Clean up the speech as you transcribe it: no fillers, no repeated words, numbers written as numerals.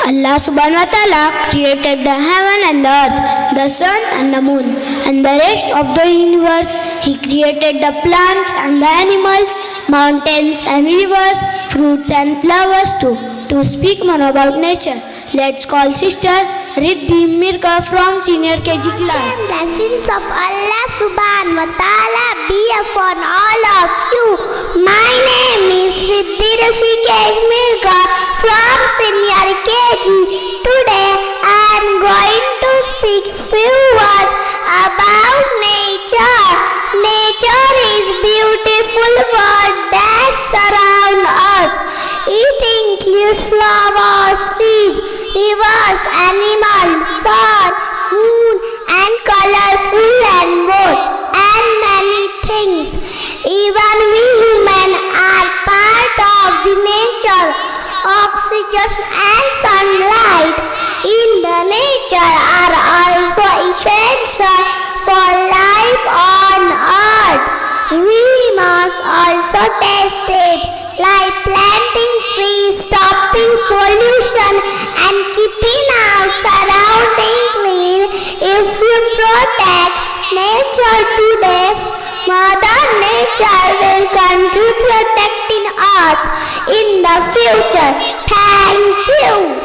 Allah subhanahu wa ta'ala created the heaven and the earth, the sun and the moon, and the rest of the universe. He created the plants and the animals, mountains and rivers, fruits and flowers too. To speak more about nature, let's call Sister Riddhi Mirka from Senior KG class. Blessings of Allah subhanahu wa ta'ala be upon all of you. My name is Riddhi Mirka from Senior KG. Today I am going to speak few words about nature. Nature is beautiful world that surround us. It includes flowers, trees, rivers, animals, sun, moon, and colorful rainbows, and many things. Even we humans are part of the nature. Oxygen and sunlight in the nature are also essential for life on earth. We must also test it, like planting trees, stopping pollution, and keeping our surroundings clean. If we protect nature today, Mother Nature will continue protecting us in the future. Thank you.